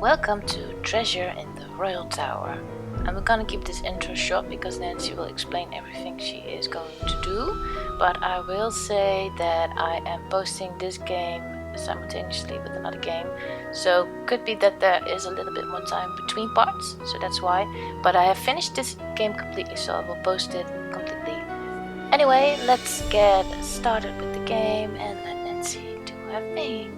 Welcome to Treasure in the Royal Tower. I'm gonna keep this intro short because Nancy will explain everything she is going to do, but I will say that I am posting this game simultaneously with another game, so could be that there is a little bit more time between parts, so that's why, but I have finished this game completely, so I will post it completely. Anyway, let's get started with the game and let Nancy do her thing.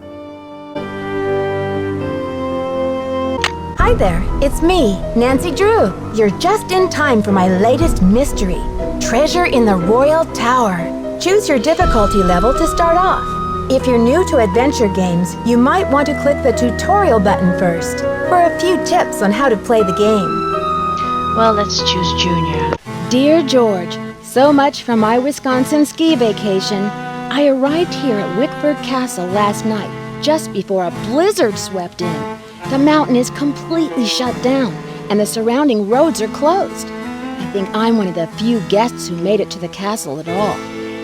Hi there, it's me, Nancy Drew. You're just in time for my latest mystery, Treasure in the Royal Tower. Choose your difficulty level to start off. If you're new to adventure games, you might want to click the tutorial button first for a few tips on how to play the game. Well, let's choose Junior. Dear George, so much for my Wisconsin ski vacation. I arrived here at Wickford Castle last night, just before a blizzard swept in. The mountain is completely shut down, and the surrounding roads are closed. I think I'm one of the few guests who made it to the castle at all.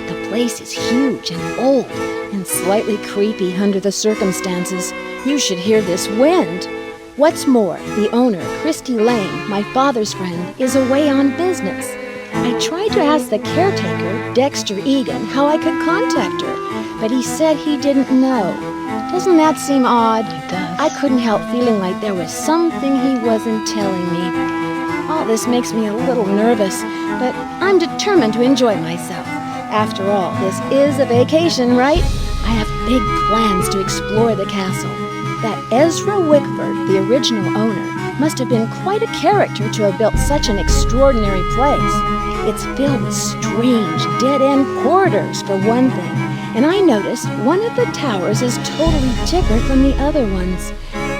The place is huge and old, and slightly creepy under the circumstances. You should hear this wind. What's more, the owner, Christy Lane, my father's friend, is away on business. I tried to ask the caretaker, Dexter Egan, how I could contact her, but he said he didn't know. Doesn't that seem odd? It does. I couldn't help feeling like there was something he wasn't telling me. All this makes me a little nervous, but I'm determined to enjoy myself. After all, this is a vacation, right? I have big plans to explore the castle. That Ezra Wickford, the original owner, must have been quite a character to have built such an extraordinary place. It's filled with strange, dead-end corridors, for one thing. And I noticed one of the towers is totally different from the other ones.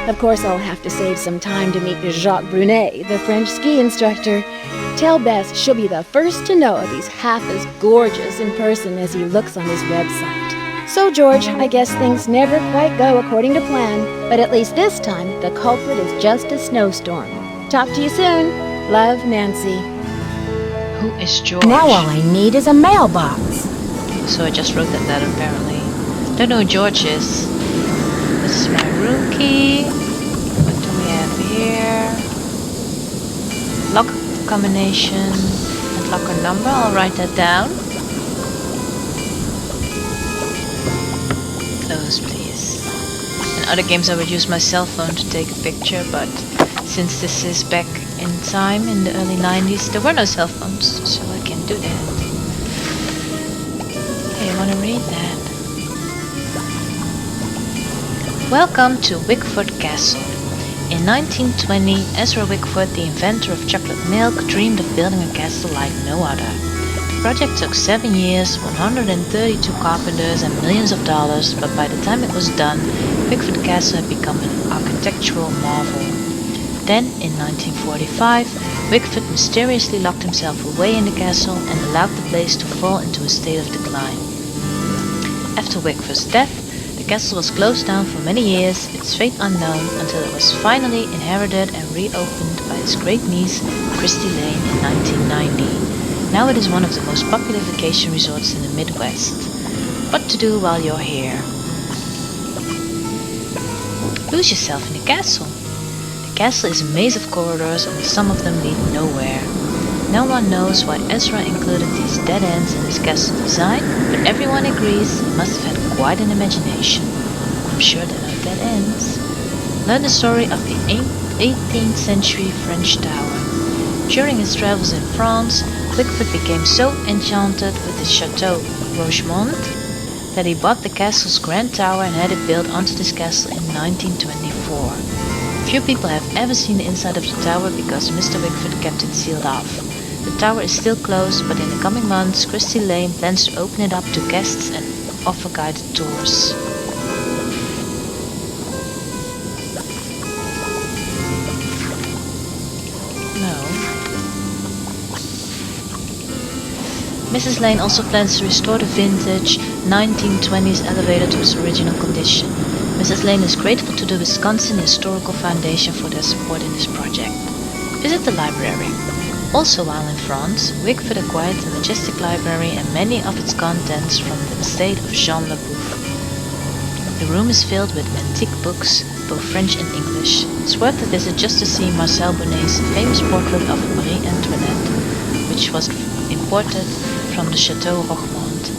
Of course, I'll have to save some time to meet Jacques Brunet, the French ski instructor. Tell Bess she'll be the first to know if he's half as gorgeous in person as he looks on his website. So, George, I guess things never quite go according to plan, but at least this time, the culprit is just a snowstorm. Talk to you soon. Love, Nancy. Who is George? Now all I need is a mailbox. So I just wrote that letter apparently. Don't know who George is. This is my room key. What do we have here? Lock combination and locker number. I'll write that down. Close, please. In other games I would use my cell phone to take a picture, but since this is back in time in the early 90s, there were no cell phones, so I can't do that. I want to read that. Welcome to Wickford Castle. In 1920, Ezra Wickford, the inventor of chocolate milk, dreamed of building a castle like no other. The project took 7 years, 132 carpenters and millions of dollars, but by the time it was done, Wickford Castle had become an architectural marvel. Then, in 1945, Wickford mysteriously locked himself away in the castle and allowed the place to fall into a state of decline. After Wickford's death, the castle was closed down for many years, its fate unknown, until it was finally inherited and reopened by its great niece, Christy Lane, in 1990. Now it is one of the most popular vacation resorts in the Midwest. What to do while you're here? Lose yourself in the castle. The castle is a maze of corridors and some of them lead nowhere. No one knows why Ezra included these dead ends in his castle design, but everyone agrees he must have had quite an imagination. I'm sure there are dead ends. Learn the story of the 18th century French tower. During his travels in France, Wickford became so enchanted with his chateau Rochemont that he bought the castle's grand tower and had it built onto this castle in 1924. Few people have ever seen the inside of the tower because Mr. Wickford kept it sealed off. The tower is still closed, but in the coming months, Christy Lane plans to open it up to guests and offer guided tours. No. Mrs. Lane also plans to restore the vintage 1920s elevator to its original condition. Mrs. Lane is grateful to the Wisconsin Historical Foundation for their support in this project. Visit the library. Also while in France, Wickford acquired the majestic library and many of its contents from the estate of Jean Le Bouf. The room is filled with antique books, both French and English. It's worth a visit just to see Marcel Bonnet's famous portrait of Marie Antoinette, which was imported from the Chateau Roquemont.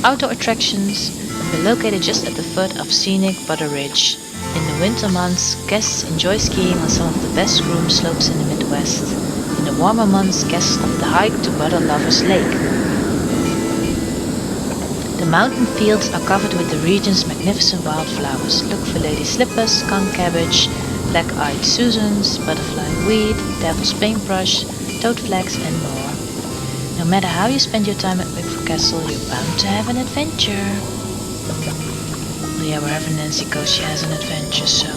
Outdoor attractions were located just at the foot of scenic Butter Ridge. In the winter months, guests enjoy skiing on some of the best groomed slopes in the Midwest. In the warmer months, guests love the hike to Butter Lovers Lake. The mountain fields are covered with the region's magnificent wildflowers. Look for lady slippers, skunk cabbage, black-eyed Susans, butterfly weed, devil's paintbrush, toadflax and more. No matter how you spend your time at Wickford Castle, you're bound to have an adventure. Well, yeah, wherever Nancy goes, she has an adventure, so...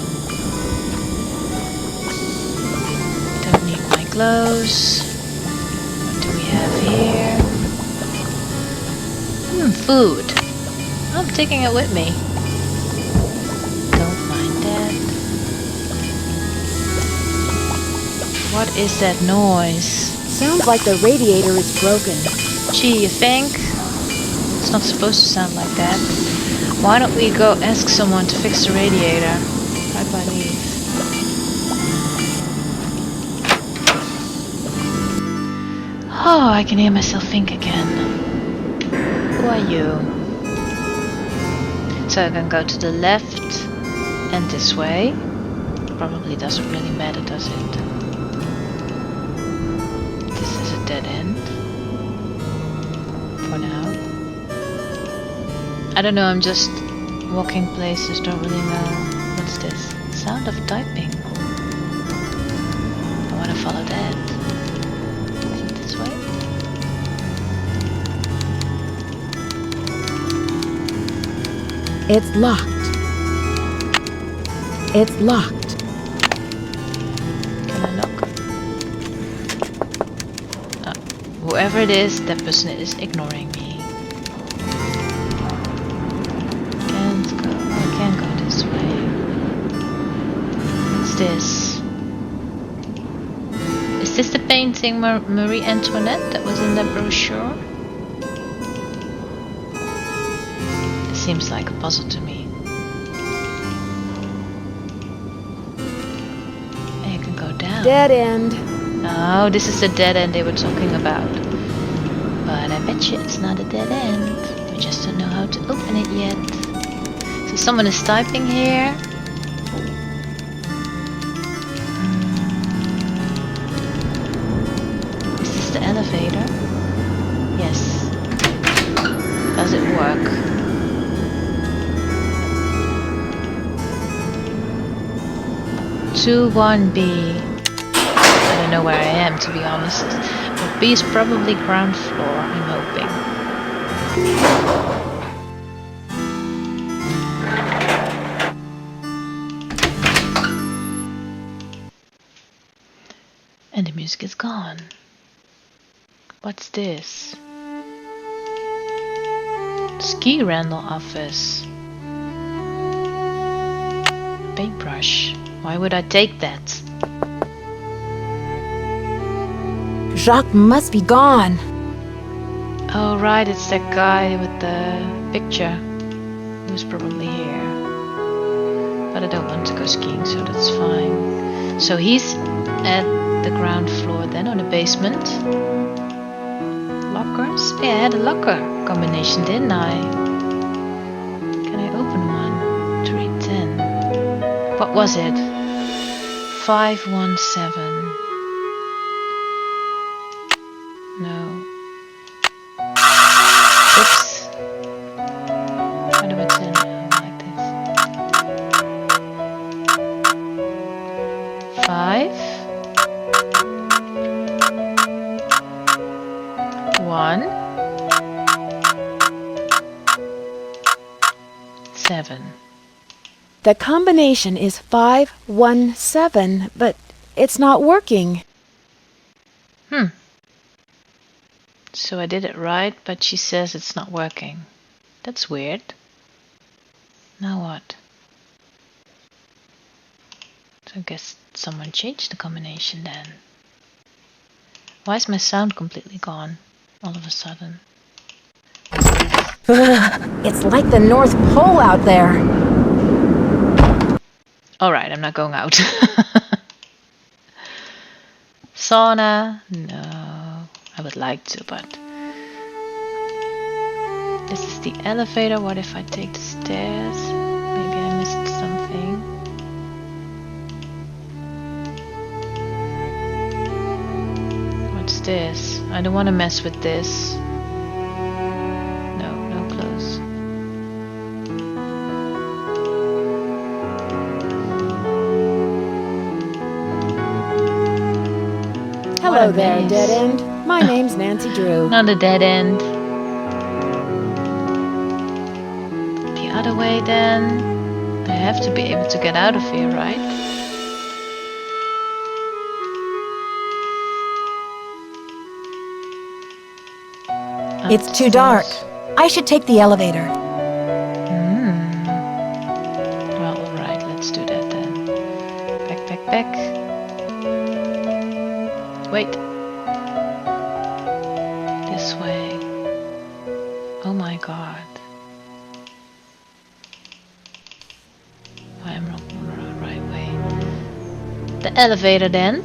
Don't need my clothes. What do we have here? Food. I'm taking it with me. Don't mind that. What is that noise? Sounds like the radiator is broken. Gee, you think? It's not supposed to sound like that. Why don't we go ask someone to fix the radiator? How do I leave? Oh, I can hear myself think again. Who are you? So I can go to the left and this way. Probably doesn't really matter, does it? This is a dead end. For now. I don't know, I'm just walking places, don't really know. What's this? Sound of typing. I want to follow that. Is it this way? It's locked. It's locked. Can I knock? Whoever it is, that person is ignoring me. Can't go. I can't go this way. What's this? Is this the painting Marie Antoinette that was in that brochure? Seems like a puzzle to me. I can go down. Dead end. Oh, this is the dead end they were talking about. But I bet you it's not a dead end. We just don't know how to open it yet. So someone is typing here. Is this the elevator? Yes. Does it work? 21B. I don't know where I am, to be honest. But B is probably ground floor, I'm hoping. And the music is gone. What's this? Ski rental office. Paintbrush. Why would I take that? Jacques must be gone. Oh right, it's that guy with the picture. He was probably here. But I don't want to go skiing, so that's fine. So he's at the ground floor then, or the basement. Lockers? Yeah, I had a locker combination, didn't I? Can I open one? 310. What was it? 517. No. Oops. How do I turn it like this? 5 1 7. The combination is 517, but it's not working. So I did it right, but she says it's not working. That's weird. Now what? So I guess someone changed the combination then. Why is my sound completely gone all of a sudden? It's like the North Pole out there. Alright, I'm not going out. Sauna? No. I would like to, but... This is the elevator. What if I take the stairs? Maybe I missed something. What's this? I don't want to mess with this. No clothes. Hello there, dead end. My name's Nancy Drew. Not a dead end. The other way then. I have to be able to get out of here, right? It's too dark. I should take the elevator. Well, alright, let's do that then. Back. Wait. This way. Oh my god. I am not on the right way. The elevator then.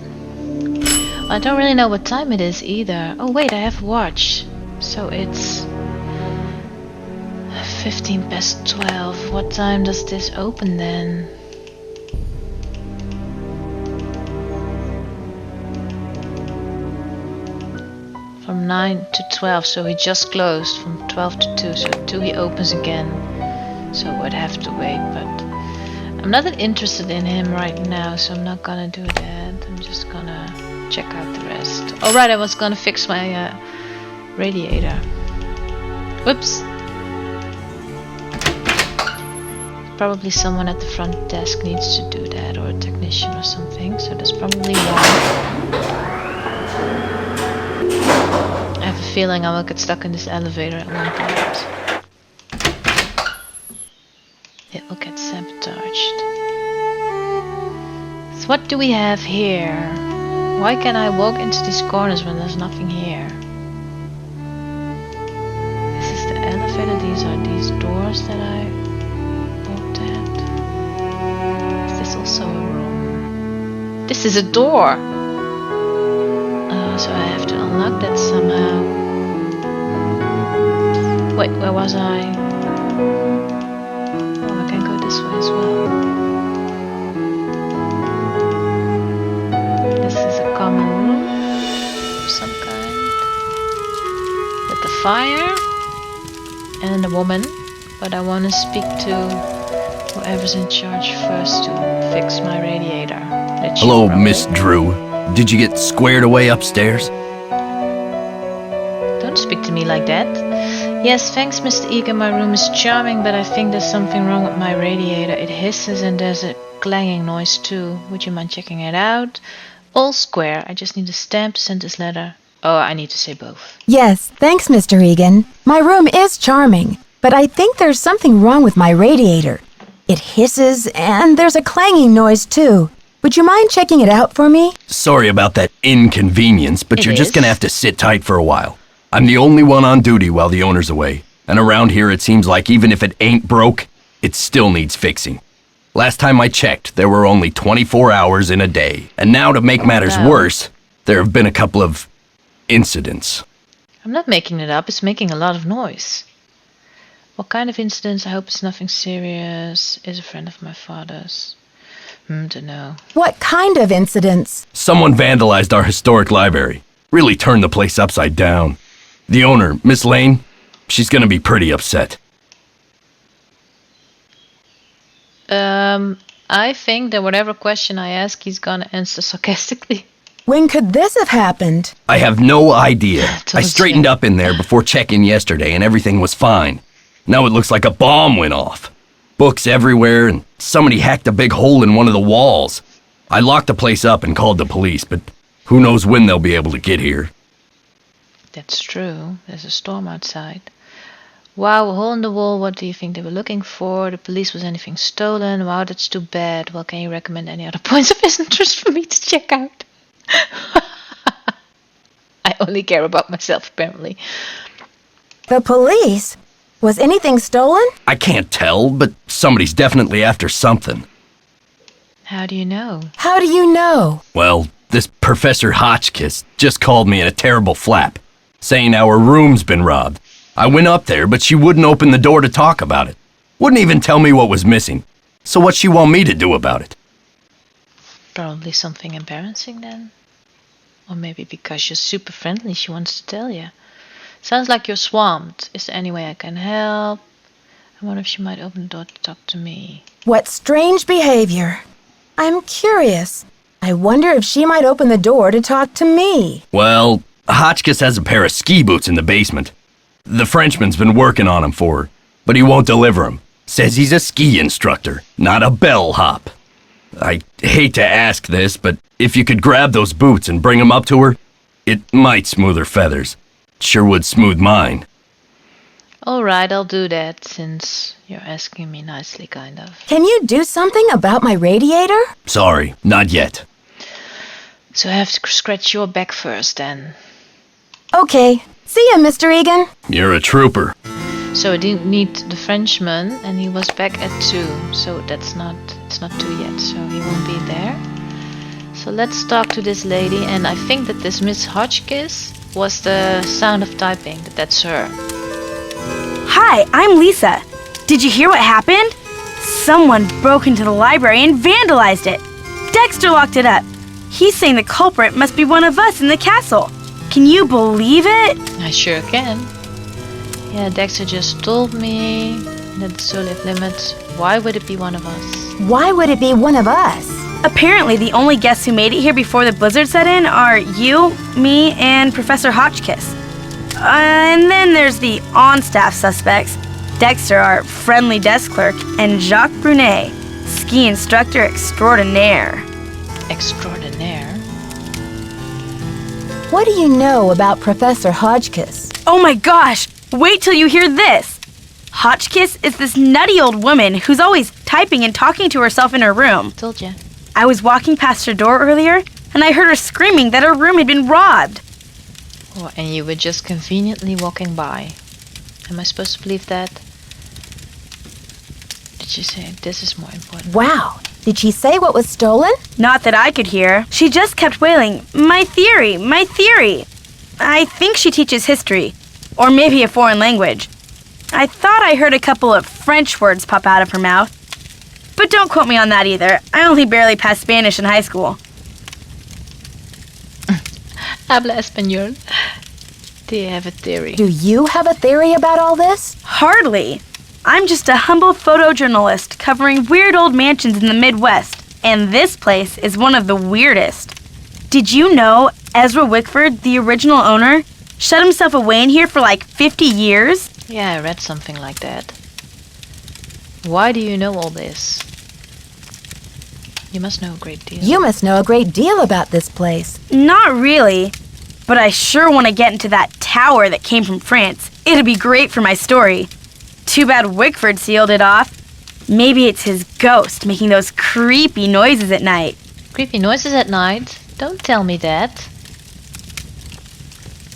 I don't really know what time it is either. Oh wait, I have a watch. So it's 15 past 12. What time does this open then? From 9 to 12, so he just closed. From 12 to 2, so 2 he opens again. So I would have to wait, but I'm not that interested in him right now, so I'm not gonna do that. I'm just gonna check out the rest. Alright, I was gonna fix my radiator. Whoops. Probably someone at the front desk needs to do that, or a technician or something, so there's probably one. I have a feeling I will get stuck in this elevator at one point. It will get sabotaged. So what do we have here? Why can't I walk into these corners when there's nothing here? This is the elevator. These are these doors that I walked at. Is this also a room? This is a door! So I have to unlock that somehow. Wait, where was I? Oh, I can go this way as well. This is a common room of some kind. With the fire and a woman. But I want to speak to whoever's in charge first to fix my radiator. Hello, Miss Drew. Did you get squared away upstairs? Don't speak to me like that. Yes, thanks, Mr. Eager. My room is charming, but I think there's something wrong with my radiator. It hisses and there's a clanging noise too. Would you mind checking it out? All square. I just need a stamp to send this letter. Oh, I need to say both. Yes, thanks, Mr. Egan. My room is charming, but I think there's something wrong with my radiator. It hisses and there's a clanging noise too. Would you mind checking it out for me? Sorry about that inconvenience, but you're just is. gonna have to sit tight for a while. I'm the only one on duty while the owner's away, and around here it seems like even if it ain't broke, it still needs fixing. Last time I checked, there were only 24 hours in a day, and now to make matters worse, there have been a couple of incidents. I'm not making it up, it's making a lot of noise. What kind of incidents? I hope it's nothing serious. Is a friend of my father's. Don't know. What kind of incidents? Someone vandalized our historic library. Really turned the place upside down. The owner, Miss Lane, she's gonna be pretty upset. I think that whatever question I ask, he's gonna answer sarcastically. When could this have happened? I have no idea. I Told straightened you. up in there before check-in yesterday and everything was fine. Now it looks like a bomb went off. Books everywhere and somebody hacked a big hole in one of the walls. I locked the place up and called the police, but who knows when they'll be able to get here. That's true. There's a storm outside. Wow, a hole in the wall. What do you think they were looking for? The police. Was anything stolen? Wow, that's too bad. Well, can you recommend any other points of interest for me to check out? I only care about myself, apparently. The police? Was anything stolen? I can't tell, but somebody's definitely after something. How do you know? How do you know? Well, this Professor Hotchkiss just called me in a terrible flap, saying our room's been robbed. I went up there, but she wouldn't open the door to talk about it. Wouldn't even tell me what was missing. So what's she want me to do about it? Probably something embarrassing then. Or maybe because you're super friendly, she wants to tell you. Sounds like you're swamped. Is there any way I can help? I wonder if she might open the door to talk to me. What strange behavior. I'm curious. I wonder if she might open the door to talk to me. Well, Hotchkiss has a pair of ski boots in the basement. The Frenchman's been working on 'em for her, but he won't deliver 'em. Says he's a ski instructor, not a bellhop. I hate to ask this, but if you could grab those boots and bring 'em up to her, it might smooth her feathers. Sure would smooth mine. Alright, I'll do that, since you're asking me nicely, kind of. Can you do something about my radiator? Sorry, not yet. So I have to scratch your back first then. Okay. See ya, Mr. Egan. You're a trooper. So I didn't meet the Frenchman, and he was back at 2. So it's not 2 yet, so he won't be there. So let's talk to this lady, and I think that this Miss Hotchkiss was the sound of typing, that's her. Hi, I'm Lisa. Did you hear what happened? Someone broke into the library and vandalized it. Dexter locked it up. He's saying the culprit must be one of us in the castle. Can you believe it? I sure can. Yeah, Dexter just told me that the Soleil limits. Why would it be one of us? Why would it be one of us? Apparently, the only guests who made it here before the blizzard set in are you, me, and Professor Hotchkiss. And then there's the on-staff suspects. Dexter, our friendly desk clerk, and Jacques Brunet, ski instructor extraordinaire. Extraordinaire? What do you know about Professor Hotchkiss? Oh my gosh! Wait till you hear this! Hotchkiss is this nutty old woman who's always typing and talking to herself in her room. Told ya. I was walking past her door earlier, and I heard her screaming that her room had been robbed. Oh, and you were just conveniently walking by. Am I supposed to believe that? Did you say this is more important? Wow. Did she say what was stolen? Not that I could hear. She just kept wailing, "My theory, my theory." I think she teaches history, or maybe a foreign language. I thought I heard a couple of French words pop out of her mouth. But don't quote me on that either. I only barely passed Spanish in high school. Habla español. Do you have a theory? Do you have a theory about all this? Hardly. I'm just a humble photojournalist covering weird old mansions in the Midwest, and this place is one of the weirdest. Did you know Ezra Wickford, the original owner, shut himself away in here for like 50 years? Yeah, I read something like that. Why do you know all this? You must know a great deal. You must know a great deal about this place. Not really, but I sure want to get into that tower that came from France. It'd be great for my story. Too bad Wickford sealed it off. Maybe it's his ghost making those creepy noises at night. Creepy noises at night? Don't tell me that.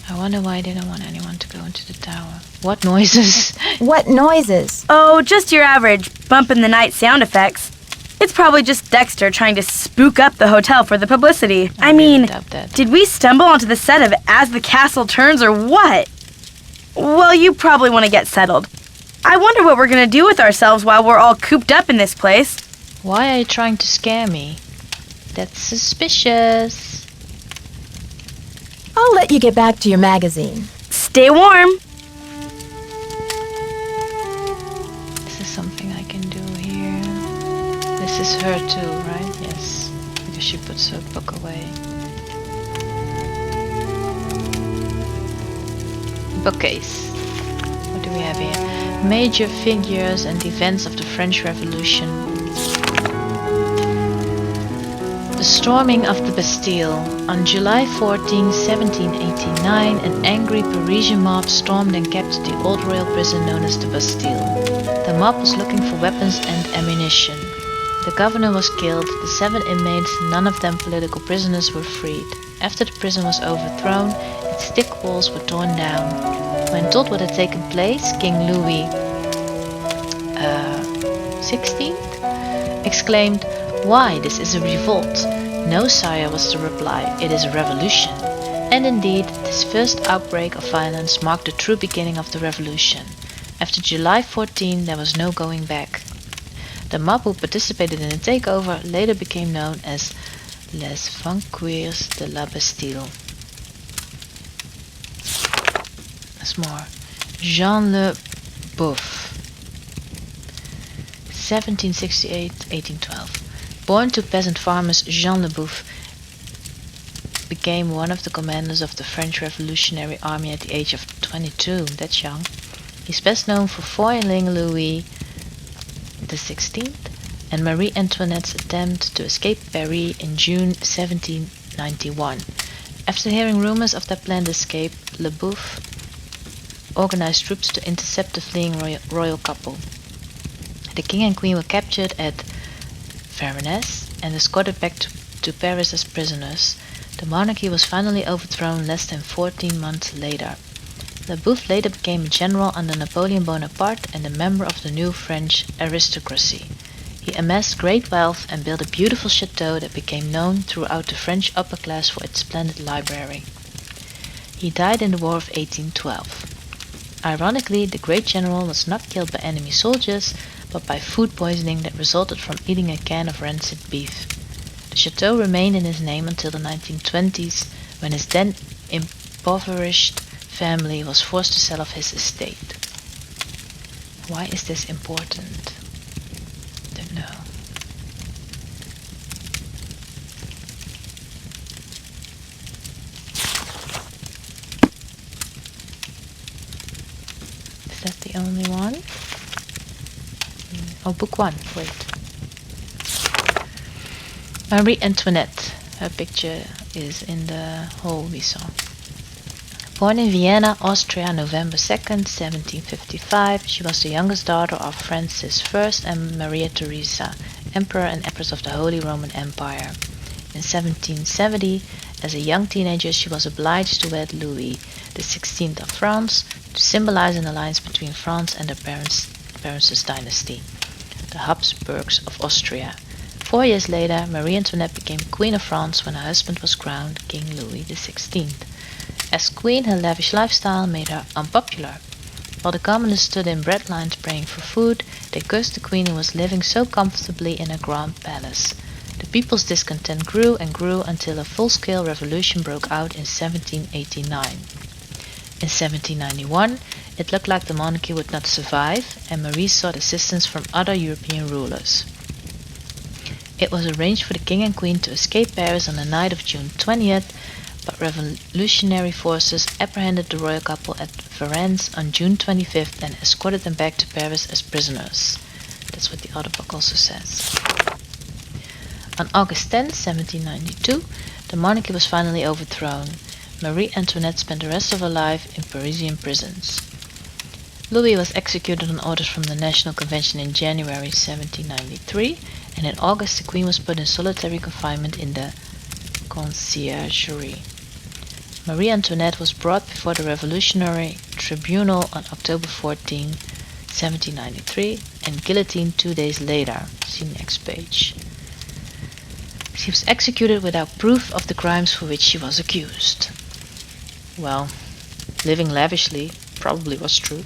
I wonder why they don't want anyone to go into the tower. What noises? What noises? Oh, just your average bump in the night sound effects. It's probably just Dexter trying to spook up the hotel for the publicity. I mean, doubt that. did we stumble onto the set of As the Castle Turns or what? Well, you probably want to get settled. I wonder what we're going to do with ourselves while we're all cooped up in this place. Why are you trying to scare me? That's suspicious. I'll let you get back to your magazine. Stay warm. Is there something I can do here? This is her too, right? Yes. Because she puts her book away. Bookcase. What do we have here? Major figures and events of the French Revolution. The storming of the Bastille. On July 14, 1789, an angry Parisian mob stormed and captured the old royal prison known as the Bastille. The mob was looking for weapons and ammunition. The governor was killed, the 7 inmates, none of them political prisoners, were freed. After the prison was overthrown, its thick walls were torn down. When told what had taken place, King Louis XVI exclaimed, Why, this is a revolt. No, sire, was the reply, it is a revolution. And indeed, this first outbreak of violence marked the true beginning of the revolution. After July 14, there was no going back. The mob who participated in the takeover later became known as Les Vanqueurs de la Bastille. There's more. Jean Le Boeuf, 1768-1812. Born to peasant farmers, Jean Le Boeuf became one of the commanders of the French Revolutionary Army at the age of 22. That's young. He's best known for foiling Louis XVI and Marie Antoinette's attempt to escape Paris in June 1791. After hearing rumors of their planned escape, Le Boeuf organized troops to intercept the fleeing royal couple. The king and queen were captured at Varennes and escorted back to Paris as prisoners. The monarchy was finally overthrown less than 14 months later. Le Boeuf later became a general under Napoleon Bonaparte and a member of the new French aristocracy. He amassed great wealth and built a beautiful chateau that became known throughout the French upper class for its splendid library. He died in the War of 1812. Ironically, the great general was not killed by enemy soldiers, but by food poisoning that resulted from eating a can of rancid beef. The chateau remained in his name until the 1920s, when his then impoverished family was forced to sell off his estate. Why is this important? Don't know. Is that the only one? Oh, book one. Wait. Marie Antoinette. Her picture is in the hole we saw. Born in Vienna, Austria, November 2nd, 1755, she was the youngest daughter of Francis I and Maria Theresa, Emperor and Empress of the Holy Roman Empire. In 1770, as a young teenager, she was obliged to wed Louis XVI of France to symbolize an alliance between France and the Paris dynasty, the Habsburgs of Austria. 4 years later, Marie Antoinette became Queen of France when her husband was crowned King Louis XVI. As queen, her lavish lifestyle made her unpopular. While the commoners stood in bread lines praying for food, they cursed the queen who was living so comfortably in a grand palace. The people's discontent grew and grew until a full-scale revolution broke out in 1789. In 1791, it looked like the monarchy would not survive, and Marie sought assistance from other European rulers. It was arranged for the king and queen to escape Paris on the night of June 20th, but revolutionary forces apprehended the royal couple at Varennes on June 25th and escorted them back to Paris as prisoners. That's what the other book also says. On August 10, 1792, the monarchy was finally overthrown. Marie Antoinette spent the rest of her life in Parisian prisons. Louis was executed on orders from the National Convention in January 1793, and in August the Queen was put in solitary confinement in the Conciergerie. Marie Antoinette was brought before the Revolutionary Tribunal on October 14, 1793, and guillotined 2 days later. See next page. She was executed without proof of the crimes for which she was accused. Well, living lavishly probably was true.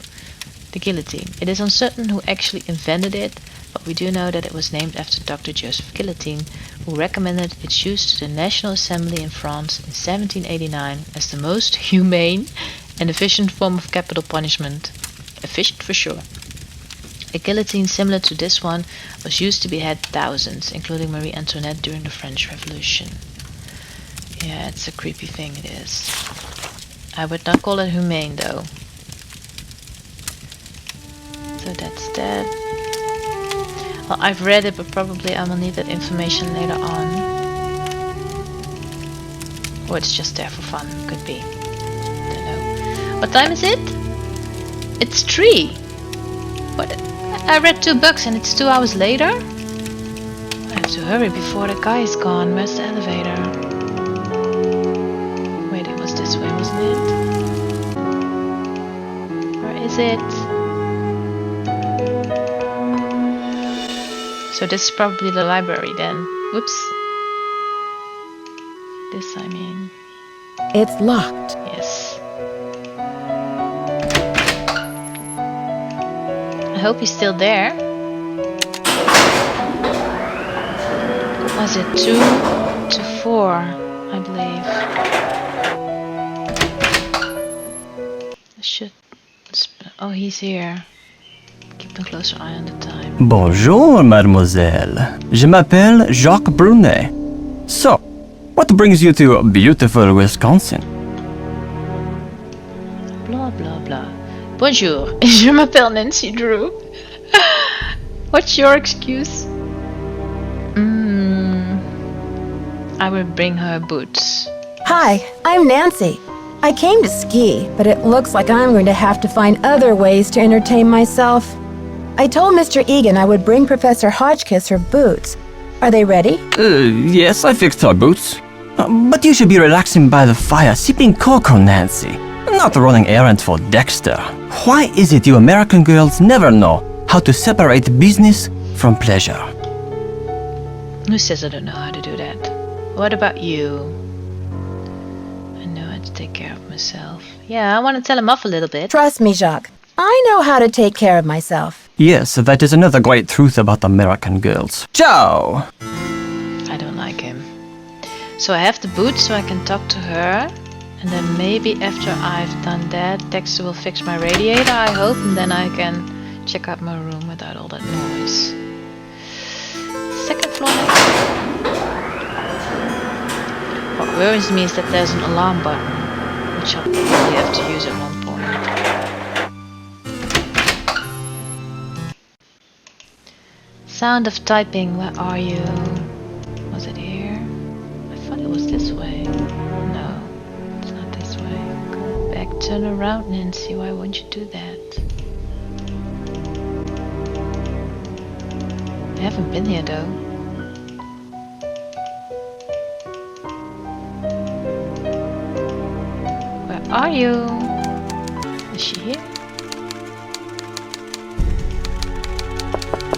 The guillotine. It is uncertain who actually invented it, but we do know that it was named after Dr. Joseph Guillotine, who recommended its use to the National Assembly in France in 1789 as the most humane and efficient form of capital punishment. Efficient for sure. A guillotine similar to this one was used to behead thousands, including Marie Antoinette during the French Revolution. Yeah, it's a creepy thing, it is. I would not call it humane though. So that's that. Well, I've read it, but probably I will need that information later on. Or it's just there for fun, could be. Don't know. What time is it? It's 3. What? I read 2 books and it's 2 hours later? I have to hurry before the guy is gone. Where's the elevator? Wait, it was this way, wasn't it? Where is it? So this is probably the library then. Whoops. This, I mean. It's locked. Yes. I hope he's still there. Was it 2 to 4, I believe. I should... Oh, he's here. Keep a closer eye on the time. Bonjour, mademoiselle. Je m'appelle Jacques Brunet. So, what brings you to beautiful Wisconsin? Blah blah blah. Bonjour, je m'appelle Nancy Drew. What's your excuse? I will bring her boots. Hi, I'm Nancy. I came to ski, but it looks like I'm going to have to find other ways to entertain myself. I told Mr. Egan I would bring Professor Hotchkiss her boots. Are they ready? Yes, I fixed her boots. But you should be relaxing by the fire, sipping cocoa, Nancy. Not running errands for Dexter. Why is it you American girls never know how to separate business from pleasure? Who says I don't know how to do that? What about you? I know how to take care of myself. Yeah, I want to tell him off a little bit. Trust me, Jacques. I know how to take care of myself. Yes, that is another great truth about American girls. Ciao! I don't like him. So I have the boots so I can talk to her. And then maybe after I've done that, Dexter will fix my radiator, I hope. And then I can check out my room without all that noise. Second floor next. What worries me is that there's an alarm button, which I'll probably have to use at one point. Sound of typing, where are you? Was it here? I thought it was this way. No, it's not this way. Go back, turn around, Nancy. Why won't you do that? I haven't been here though. Where are you? Is she here?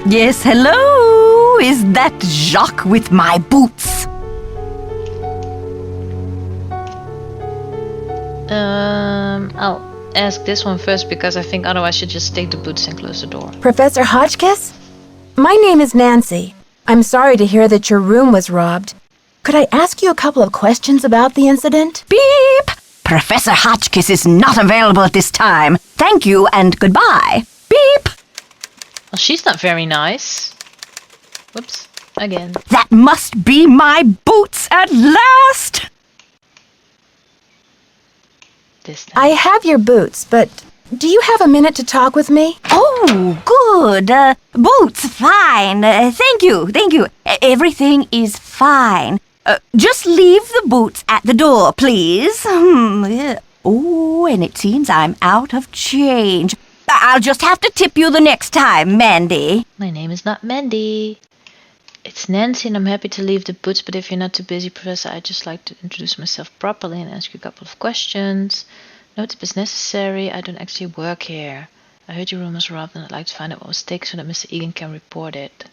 Yes, hello? Is that Jacques with my boots? I'll ask this one first because I think otherwise I should just take the boots and close the door. Professor Hotchkiss? My name is Nancy. I'm sorry to hear that your room was robbed. Could I ask you a couple of questions about the incident? Beep! Professor Hotchkiss is not available at this time. Thank you and goodbye. Beep! Well, she's not very nice. Whoops. Again. That must be my boots at last! This time. I have your boots, but do you have a minute to talk with me? Oh, good. Boots, fine. Thank you. Everything is fine. Just leave the boots at the door, please. Yeah. Oh, and it seems I'm out of change. I'll just have to tip you the next time, Mandy. My name is not Mandy. It's Nancy and I'm happy to leave the boots, but if you're not too busy, Professor, I'd just like to introduce myself properly and ask you a couple of questions. No tip is necessary. I don't actually work here. I heard your room was robbed and I'd like to find out what was taken so that Mr. Egan can report it.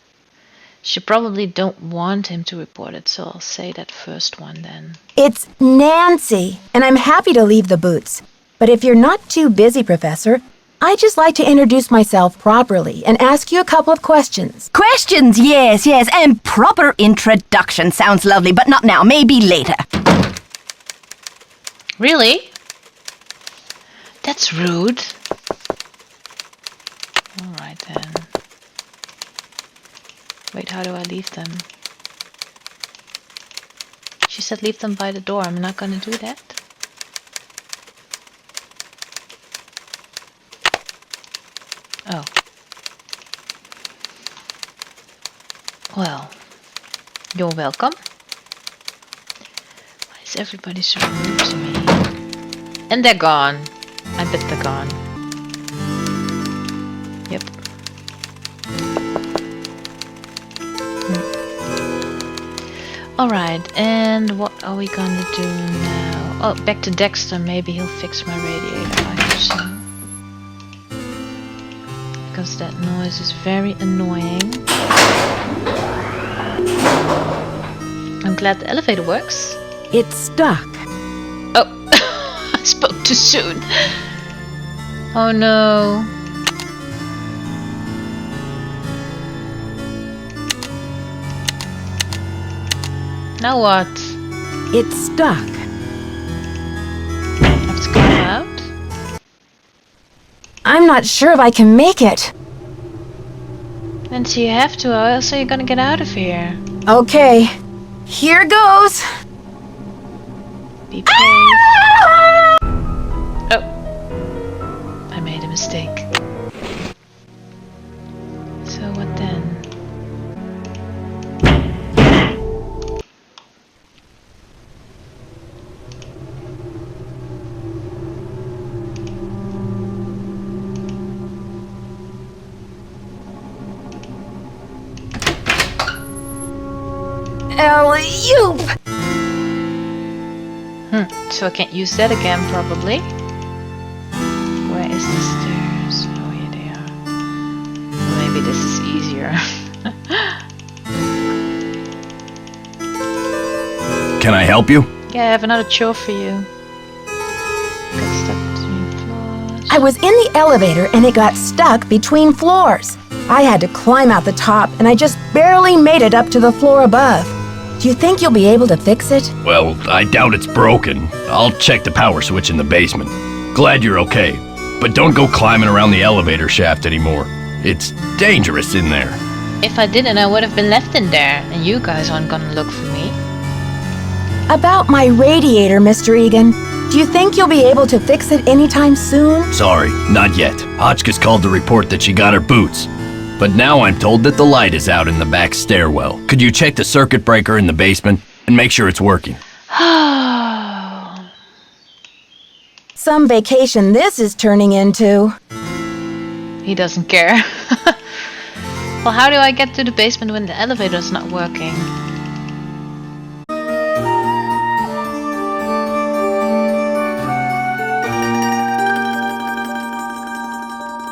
She probably don't want him to report it, so I'll say that first one then. It's Nancy, and I'm happy to leave the boots. But if you're not too busy, Professor, I'd just like to introduce myself properly and ask you a couple of questions. Questions, yes, and proper introduction sounds lovely, but not now, maybe later. Really? That's rude. Alright then. Wait, how do I leave them? She said leave them by the door. I'm not gonna do that. Oh. Well, you're welcome. Why is everybody so rude to me? And they're gone. I bet they're gone. Yep. Alright, and what are we gonna do now? Oh, back to Dexter. Maybe he'll fix my radiator, I hope so. because that noise is very annoying. I'm glad the elevator works. It's stuck. Oh, I spoke too soon. Oh no. Now what? It's stuck. Have to climb out? I'm not sure if I can make it. Nancy, you have to, or else you're gonna get out of here. Okay, here goes. Be brave. Oh, I made a mistake. So what then? Alley-oop! So I can't use that again, probably. Where is the stairs? Oh, here they are. Maybe this is easier. Can I help you? Yeah, I have another chore for you. Got stuck between floors. I was in the elevator and it got stuck between floors. I had to climb out the top and I just barely made it up to the floor above. Do you think you'll be able to fix it? Well, I doubt it's broken. I'll check the power switch in the basement. Glad you're okay. But don't go climbing around the elevator shaft anymore. It's dangerous in there. If I didn't, I would have been left in there, and you guys aren't gonna look for me. About my radiator, Mr. Egan. Do you think you'll be able to fix it anytime soon? Sorry, not yet. Hotchkiss called to report that she got her boots. But now I'm told that the light is out in the back stairwell. Could you check the circuit breaker in the basement and make sure it's working? Some vacation this is turning into. He doesn't care. Well, how do I get to the basement when the elevator's not working?